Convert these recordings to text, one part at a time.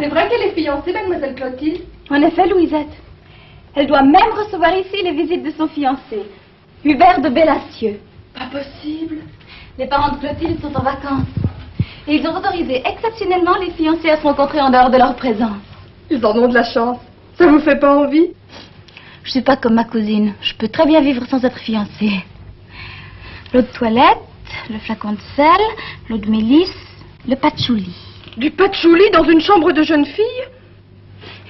C'est vrai qu'elle est fiancée, mademoiselle Clotilde? En effet, Louisette. Elle doit même recevoir ici les visites de son fiancé, Hubert de Bellacieux. Pas possible. Les parents de Clotilde sont en vacances. Et ils ont autorisé exceptionnellement les fiancés à se rencontrer en dehors de leur présence. Ils en ont de la chance. Ça vous fait pas envie? Je suis pas comme ma cousine. Je peux très bien vivre sans être fiancée. L'eau de toilette, le flacon de sel, l'eau de mélisse, le patchouli. Du patchouli dans une chambre de jeune fille?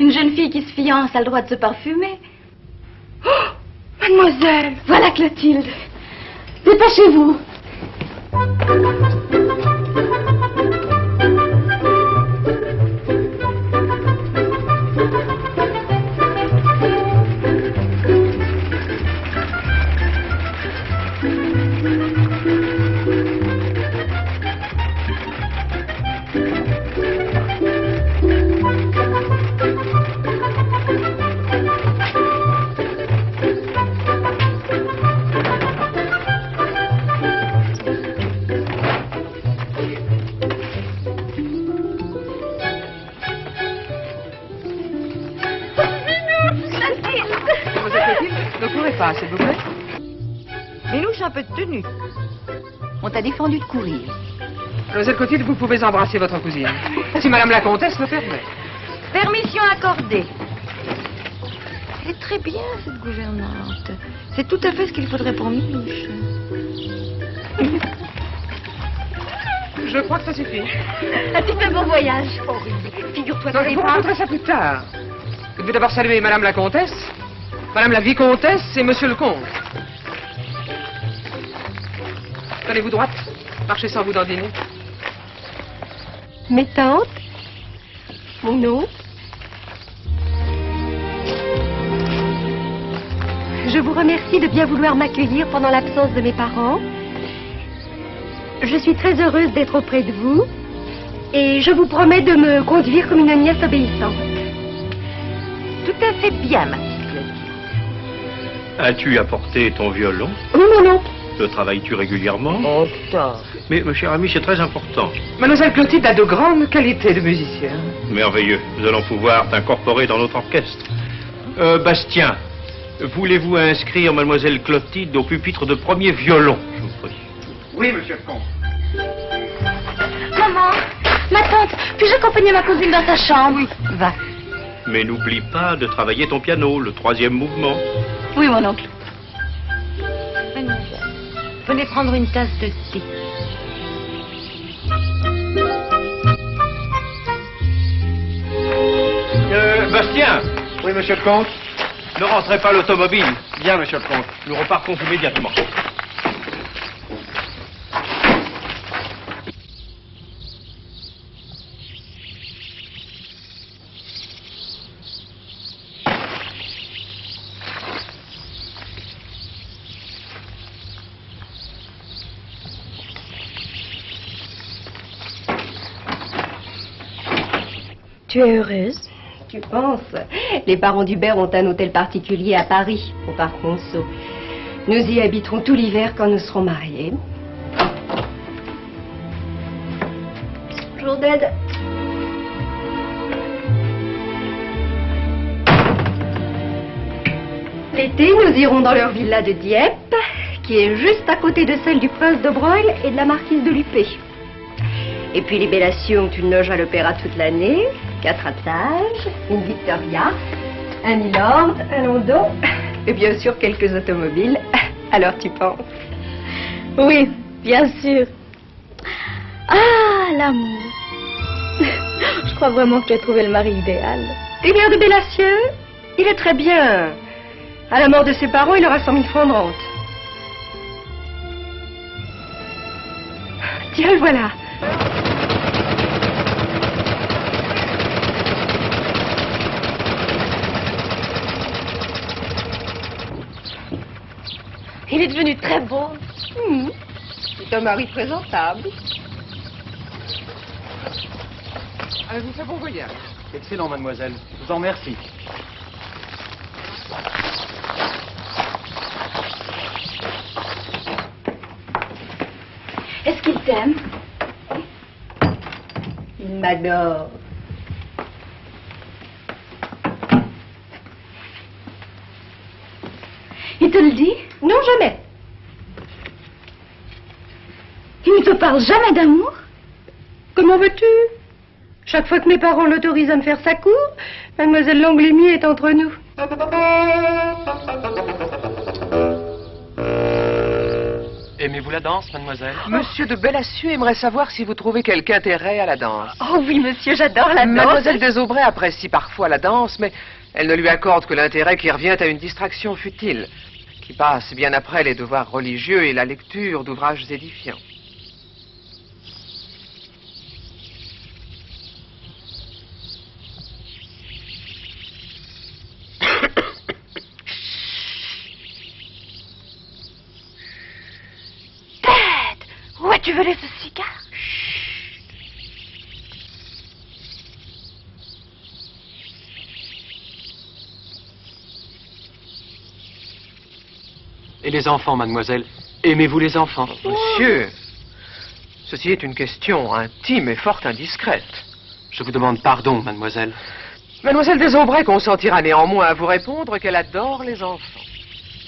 Une jeune fille qui se fiance a le droit de se parfumer. Oh, mademoiselle! Voilà Clotilde. Dépêchez-vous. S'il vous plaît. Mais nous, j'ai un peu de tenue. On t'a défendu de courir. Mademoiselle Clotilde, vous pouvez embrasser votre cousine. Si madame la comtesse le permet. Permission accordée. Elle est très bien, cette gouvernante. C'est tout à fait ce qu'il faudrait pour Milouche. Je crois que ça suffit. Un petit peu bon voyage. Figure-toi Non, je vous raconterai ça plus tard. Je vais d'abord saluer madame la comtesse, madame la vicomtesse et monsieur le comte. Tenez-vous droite. Marchez sans vous dandiner. Mes tantes, mon oncle. Je vous remercie de bien vouloir m'accueillir pendant l'absence de mes parents. Je suis très heureuse d'être auprès de vous et je vous promets de me conduire comme une nièce obéissante. Tout à fait bien, ma petite Clotilde. As-tu apporté ton violon? Oui, mon oncle. Le travailles-tu régulièrement? Oh, ça. Mais, mon cher ami, c'est très important. Mademoiselle Clotilde a de grandes qualités de musicienne. Merveilleux. Nous allons pouvoir t'incorporer dans notre orchestre. Bastien, voulez-vous inscrire mademoiselle Clotilde au pupitre de premier violon, je vous prie? Oui, monsieur le comte. Maman, ma tante, puis-je accompagner ma cousine dans sa chambre? Oui, va. Mais n'oublie pas de travailler ton piano, le troisième mouvement. Oui, mon oncle. Mademoiselle, venez prendre une tasse de thé. Bastien, Oui, monsieur le comte. ne rentrez pas l'automobile. Bien, monsieur le comte. Nous repartons immédiatement. Tu es heureuse? Tu penses? Les parents d'Hubert ont un hôtel particulier à Paris, au parc Monceau. Nous y habiterons tout l'hiver quand nous serons mariés. Bonjour, Dad. L'été, nous irons dans leur villa de Dieppe, qui est juste à côté de celle du prince de Broglie et de la marquise de Luppé. Et puis les Bellacieux ont une loge à l'opéra toute l'année, 4 étages, une Victoria, un Milord, un landau, et bien sûr quelques automobiles. Alors tu penses? Oui, bien sûr. Ah, l'amour. Je crois vraiment que tu as trouvé le mari idéal. Hubert de Bellacieux, il est très bien. À la mort de ses parents, il aura 100 000 francs de rente. Tiens, le voilà. Il est devenu très beau. C'est un mari présentable. Avez-vous fait bon voyage? Excellent, mademoiselle. Je vous en remercie. Est-ce qu'il t'aime? Il m'adore. te le dit? Non, jamais. Il ne te parle jamais d'amour? Comment veux-tu? Chaque fois que mes parents l'autorisent à me faire sa cour, mademoiselle Langlémy est entre nous. Aimez-vous la danse, mademoiselle? Monsieur de Bellacieux aimerait savoir si vous trouvez quelque intérêt à la danse. Oh oui, monsieur, j'adore la danse. Mademoiselle Desaubray apprécie parfois la danse, mais elle ne lui accorde que l'intérêt qui revient à une distraction futile, qui passe bien après les devoirs religieux et la lecture d'ouvrages édifiants. Où as-tu volé ce cigare? Et les enfants, mademoiselle? Aimez-vous les enfants? Monsieur, ceci est une question intime et fort indiscrète. Je vous demande pardon, mademoiselle. Mademoiselle Desaubray consentira néanmoins à vous répondre qu'elle adore les enfants.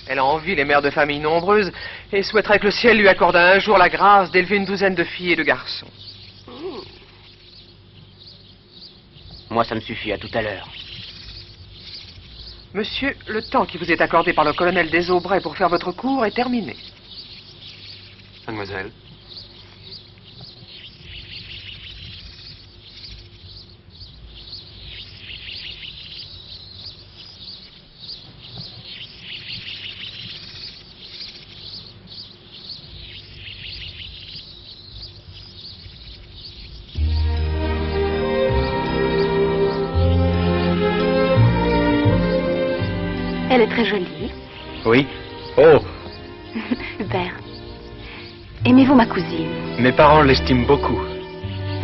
Elle envie les mères de famille nombreuses et souhaiterait que le ciel lui accorde un jour la grâce d'élever une douzaine de filles et de garçons. Moi, ça me suffit, à tout à l'heure. Monsieur, le temps qui vous est accordé par le colonel Desaubray pour faire votre cours est terminé. Mademoiselle? Elle est très jolie. Oui. Oh, Super. Aimez-vous ma cousine? mes parents l'estiment beaucoup.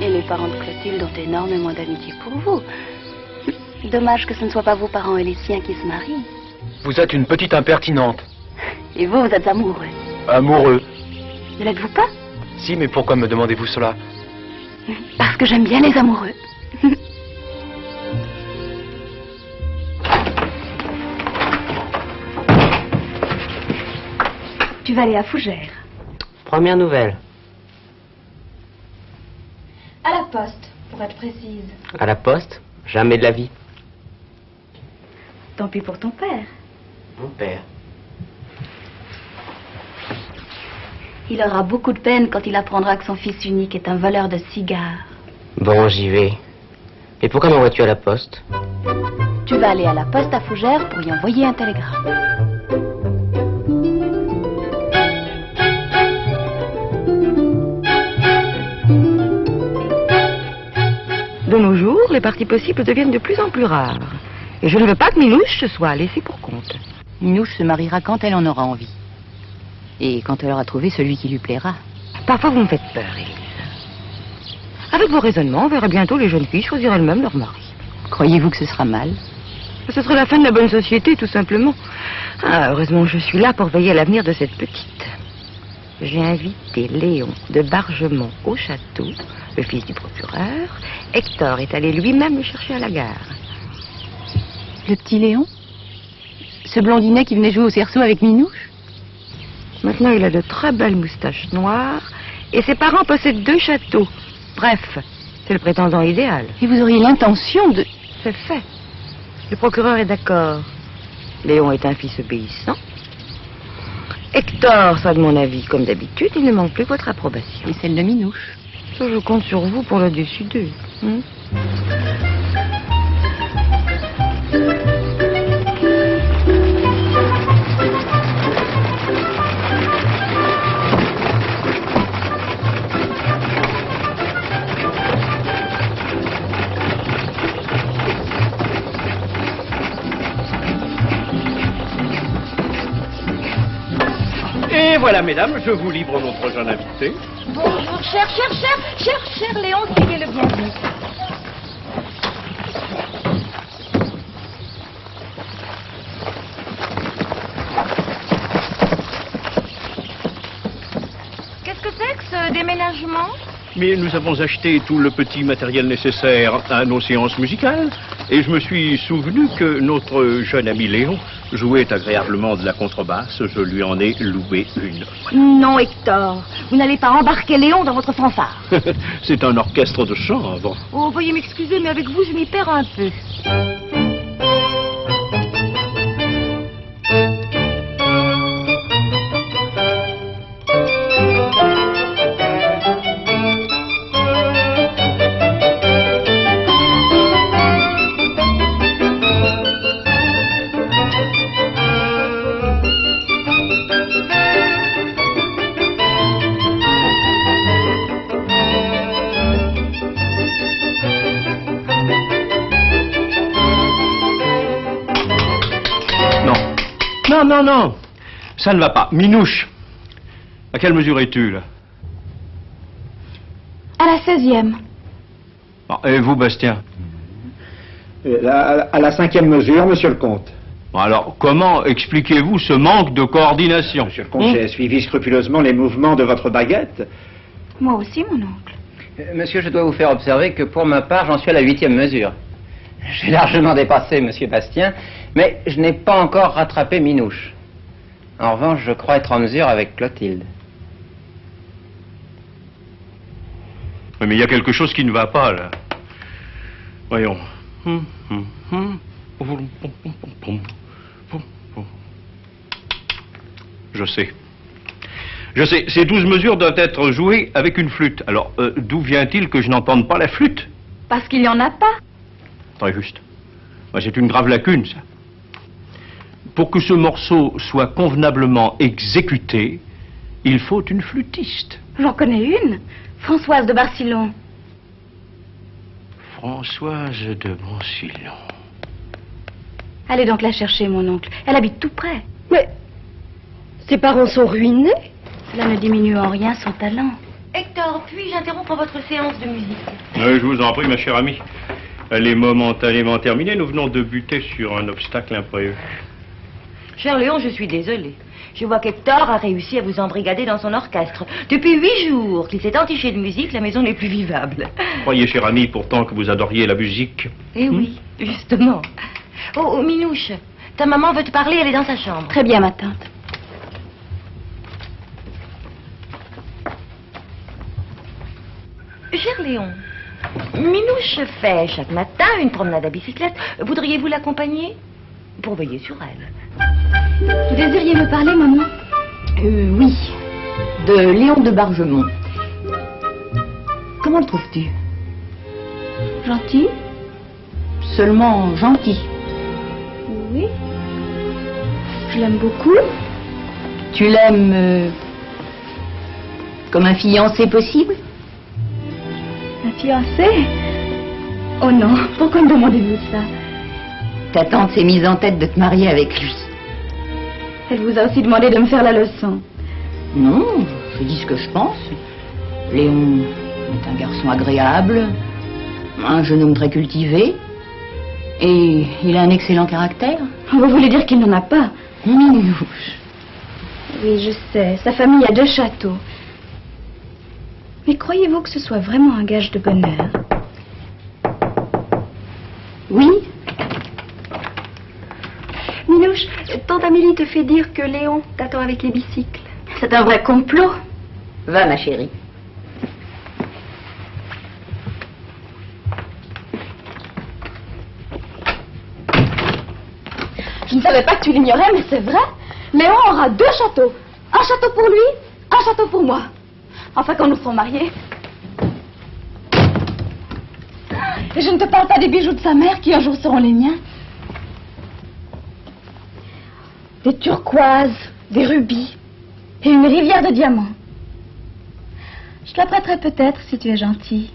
Et les parents de Clotilde ont énormément d'amitié pour vous. Dommage que ce ne soient pas vos parents et les siens qui se marient. Vous êtes une petite impertinente. Et vous, vous êtes amoureux. Amoureux. Ne l'êtes-vous pas? Si, mais pourquoi me demandez-vous cela? Parce que j'aime bien les amoureux. Tu vas aller à Fougères. Première nouvelle. À la poste, pour être précise. À la poste? Jamais de la vie. Tant pis pour ton père. Mon père. Il aura beaucoup de peine quand il apprendra que son fils unique est un voleur de cigares. Bon, j'y vais. Mais pourquoi m'envoies-tu à la poste? Tu vas aller à la poste à Fougères pour y envoyer un télégramme. De nos jours, les parties possibles deviennent de plus en plus rares. Et je ne veux pas que Minouche se soit laissée pour compte. Minouche se mariera quand elle en aura envie. Et quand elle aura trouvé celui qui lui plaira. Parfois, vous me faites peur, Élise. Avec vos raisonnements, on verra bientôt les jeunes filles choisir elles-mêmes leur mari. Croyez-vous que ce sera mal? Ce serait la fin de la bonne société, tout simplement. Ah, heureusement, je suis là pour veiller à l'avenir de cette petite. J'ai invité Léon de Bargemont au château, le fils du procureur. Hector est allé lui-même le chercher à la gare. Le petit Léon? Ce blondinet qui venait jouer au cerceau avec Minouche? Maintenant, il a de très belles moustaches noires et ses parents possèdent 2 châteaux. Bref, c'est le prétendant idéal. Et vous auriez l'intention de... C'est fait. Le procureur est d'accord. Léon est un fils obéissant. Hector sera de mon avis, comme d'habitude. Il ne manque plus que votre approbation. Et celle de Minouche. Ça, je compte sur vous pour le décider. Et voilà, mesdames, je vous livre notre jeune invité. Bonjour, cher Léon, soyez le bienvenu. Qu'est-ce que c'est que ce déménagement? mais nous avons acheté tout le petit matériel nécessaire à nos séances musicales, et je me suis souvenu que notre jeune ami Léon jouait agréablement de la contrebasse. Je lui en ai loué une. Non, Hector, vous n'allez pas embarquer Léon dans votre fanfare. C'est un orchestre de chambre. Oh, veuillez m'excuser, mais avec vous, je m'y perds un peu. Non, ça ne va pas. Minouche, à quelle mesure es-tu, là? À la 16e. Et vous, Bastien? À la 5e mesure, monsieur le comte. Alors, comment expliquez-vous ce manque de coordination? Monsieur le comte, j'ai suivi scrupuleusement les mouvements de votre baguette. Moi aussi, mon oncle. Monsieur, je dois vous faire observer que pour ma part, j'en suis à la 8e mesure. J'ai largement dépassé monsieur Bastien, mais je n'ai pas encore rattrapé Minouche. En revanche, je crois être en mesure avec Clotilde. Oui, mais il y a quelque chose qui ne va pas, là. Voyons. Je sais. Ces 12 mesures doivent être jouées avec une flûte. Alors, d'où vient-il que je n'entende pas la flûte? Parce qu'il n'y en a pas. Très juste. C'est une grave lacune, ça. Pour que ce morceau soit convenablement exécuté, il faut une flûtiste. J'en connais une, Françoise de Barcillon. Françoise de Barcillon. Allez donc la chercher, mon oncle. Elle habite tout près. Mais ses parents sont ruinés. Cela ne diminue en rien son talent. Hector, puis-je interrompre votre séance de musique? Oui, je vous en prie, ma chère amie. Elle est momentanément terminée. Nous venons de buter sur un obstacle imprévu. Cher Léon, je suis désolée. Je vois qu'Hector a réussi à vous embrigader dans son orchestre. Depuis 8 jours qu'il s'est entiché de musique, la maison n'est plus vivable. Croyez, cher ami, pourtant que vous adoriez la musique. Eh oui, justement. Oh, Minouche, ta maman veut te parler, elle est dans sa chambre. Très bien, ma tante. Cher Léon, Minouche fait chaque matin une promenade à bicyclette. Voudriez-vous l'accompagner pour veiller sur elle? Vous désiriez me parler, maman? Oui. De Léon de Bargemont. Comment le trouves-tu? Gentil? Seulement gentil. Oui. Je l'aime beaucoup. Tu l'aimes comme un fiancé possible? Un fiancé? Oh non, pourquoi me demandez-vous ça? Ta tante s'est mise en tête de te marier avec lui. Elle vous a aussi demandé de me faire la leçon. Non, je dis ce que je pense. Léon est un garçon agréable, un jeune homme très cultivé, et il a un excellent caractère. Vous voulez dire qu'il n'en a pas? Minouche. Oui, je sais. Sa famille a 2 châteaux. Mais croyez-vous que ce soit vraiment un gage de bonheur? Oui. Minouche, tante Amélie te fait dire que Léon t'attend avec les bicycles. C'est un vrai complot. Va, ma chérie. Je ne savais pas que tu l'ignorais, mais c'est vrai. Léon aura 2 châteaux. Un château pour lui, un château pour moi. Enfin, quand nous serons mariés. Et je ne te parle pas des bijoux de sa mère qui un jour seront les miens. Des turquoises, des rubis et une rivière de diamants. Je te la prêterai peut-être si tu es gentil.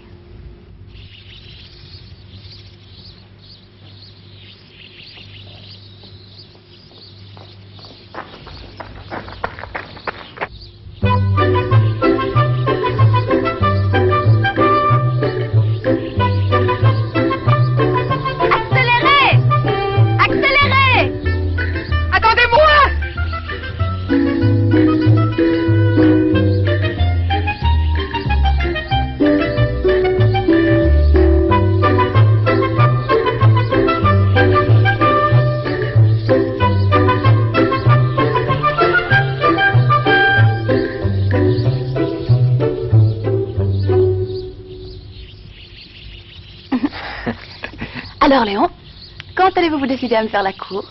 Alors, Léon, quand allez-vous vous décider à me faire la cour?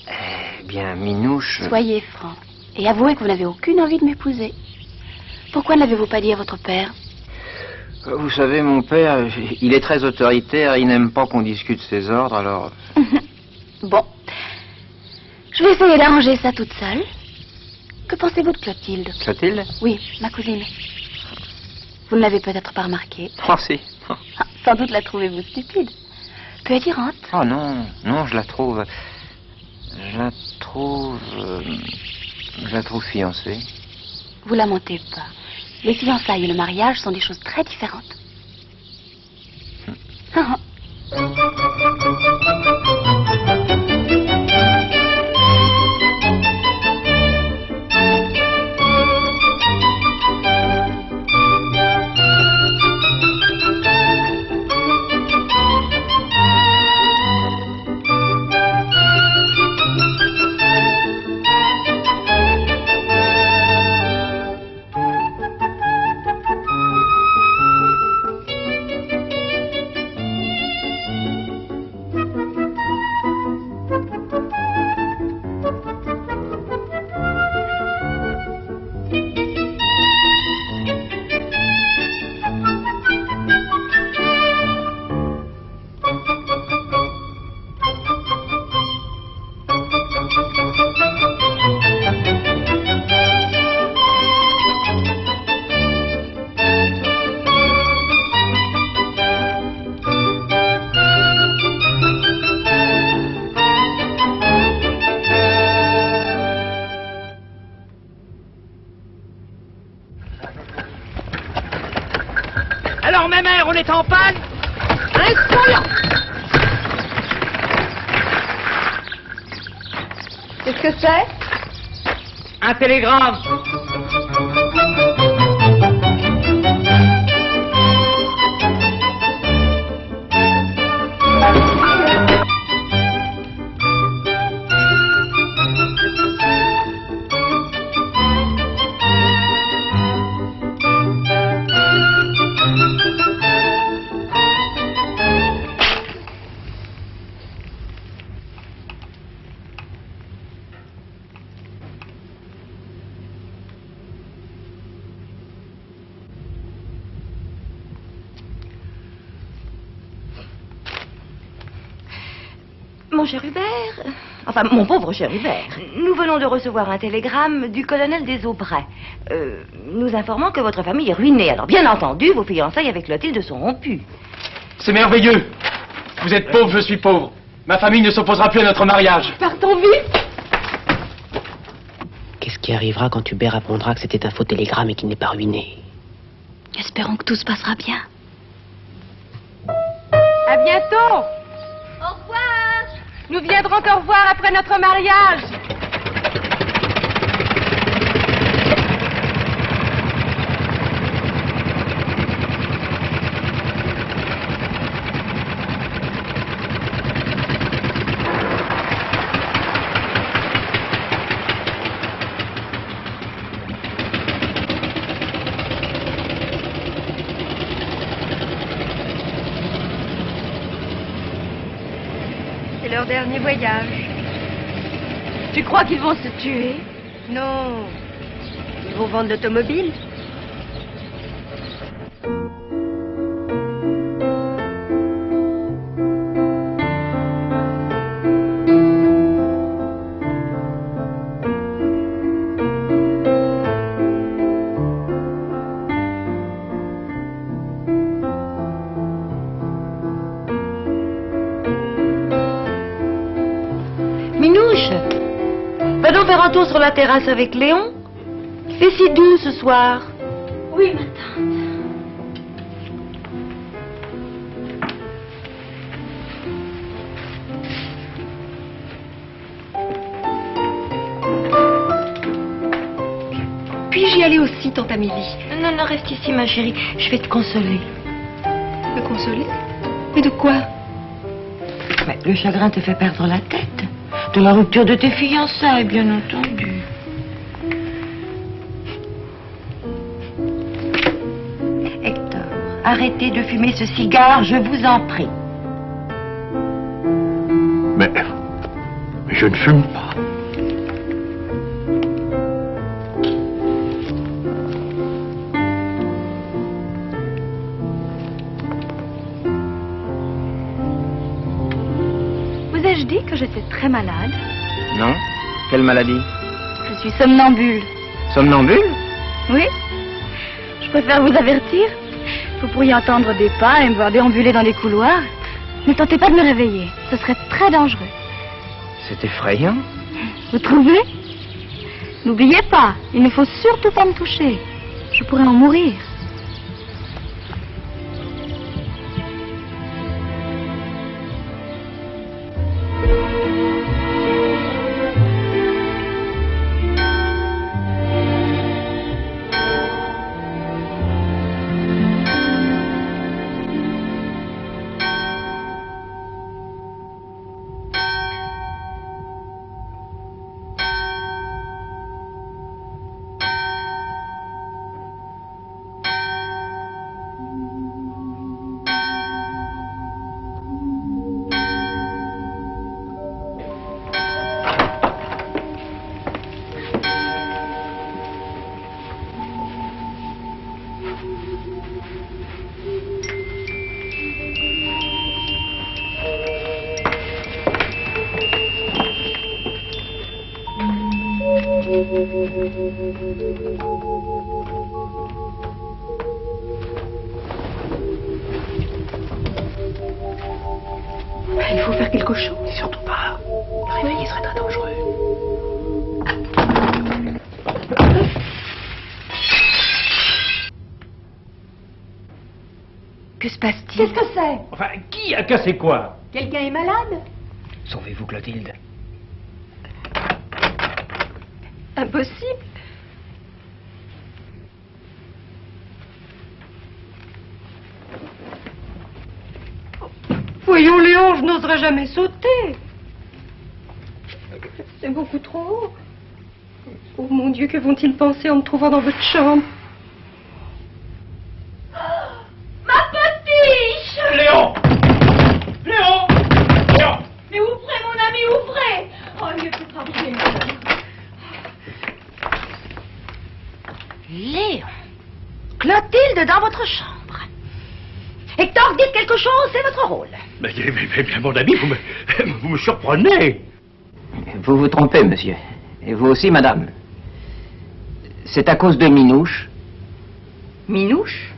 Eh bien, Minouche... Soyez franc et avouez que vous n'avez aucune envie de m'épouser. Pourquoi ne l'avez-vous pas dit à votre père? Vous savez, mon père, il est très autoritaire, il n'aime pas qu'on discute ses ordres, alors... Bon. Je vais essayer d'arranger ça toute seule. Que pensez-vous de Clotilde? Clotilde? Oui, ma cousine. Vous ne l'avez peut-être pas remarqué. Oh, si. Ah, sans doute la trouvez-vous stupide. Peu attirante. Oh non, non, je la trouve fiancée. Vous la mentez pas. Les fiançailles et le mariage sont des choses très différentes. Alors, ma mère, on est en panne? Insolent! Qu'est-ce que c'est? Un télégramme. Mon cher Hubert, enfin mon pauvre cher Hubert, nous venons de recevoir un télégramme du colonel des Aubrais, nous informant que votre famille est ruinée. Alors bien entendu, vos fiançailles avec Clotilde sont rompues. C'est merveilleux. Vous êtes pauvre, je suis pauvre. Ma famille ne s'opposera plus à notre mariage. Partons vite. Qu'est-ce qui arrivera quand Hubert apprendra que c'était un faux télégramme et qu'il n'est pas ruiné? Espérons que tout se passera bien. À bientôt. Au revoir. Nous viendrons te revoir après notre mariage. C'est leur dernier voyage. Tu crois qu'ils vont se tuer? Non. Ils vont vendre l'automobile. Minouche, va donc faire un tour sur la terrasse avec Léon. Il fait si doux ce soir. Oui, ma tante. Puis-je y aller aussi, tante Amélie? Non, non, reste ici, ma chérie. Je vais te consoler. Me consoler? Mais de quoi? Mais le chagrin te fait perdre la tête. De la rupture de tes fiançailles, bien entendu. Hector, arrêtez de fumer ce cigare, je vous en prie. Mais je ne fume pas. Vous ai-je dit que j'étais très malade? Non? Quelle maladie? Je suis somnambule. Somnambule? Oui. Je préfère vous avertir. Vous pourriez entendre des pas et me voir déambuler dans les couloirs. Ne tentez pas de me réveiller. Ce serait très dangereux. C'est effrayant. Vous trouvez? N'oubliez pas, il ne faut surtout pas me toucher. Je pourrais en mourir. Il faut faire quelque chose. Surtout pas. Le réveiller serait très dangereux. Que se passe-t-il? Qu'est-ce que c'est? Enfin, qui a cassé quoi? Quelqu'un est malade? Sauvez-vous, Clotilde. Impossible. Voyons, Léon, je n'oserais jamais sauter. C'est beaucoup trop haut. Oh mon Dieu, que vont-ils penser en me trouvant dans votre chambre? Ma potiche! Léon! Léon! Léon! Mais ouvrez, mon ami, ouvrez! Oh, il ne peut pas brûler, madame. Léon, Clotilde dans votre chambre. Hector, dites quelque chose, c'est votre rôle. Mais mon ami, vous me surprenez. Vous vous trompez, monsieur. Et vous aussi, madame. C'est à cause de Minouche. Minouche?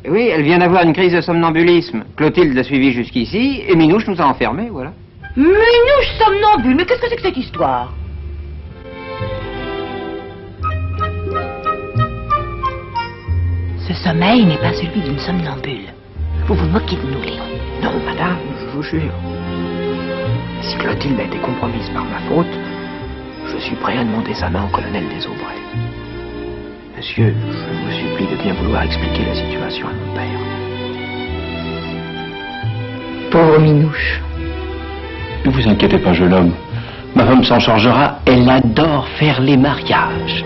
Oui, elle vient d'avoir une crise de somnambulisme. Clotilde l'a suivie jusqu'ici, et Minouche nous a enfermés, voilà. Minouche somnambule, mais qu'est-ce que c'est que cette histoire? Ce sommeil n'est pas celui d'une somnambule. Vous vous moquez de nous, Léon. Non, madame, je vous jure. Si Clotilde a été compromise par ma faute, je suis prêt à demander sa main au colonel des Aubrais. Monsieur, je vous supplie de bien vouloir expliquer la situation à mon père. Pauvre Minouche. Ne vous inquiétez pas, jeune homme. Ma femme s'en chargera. Elle adore faire les mariages.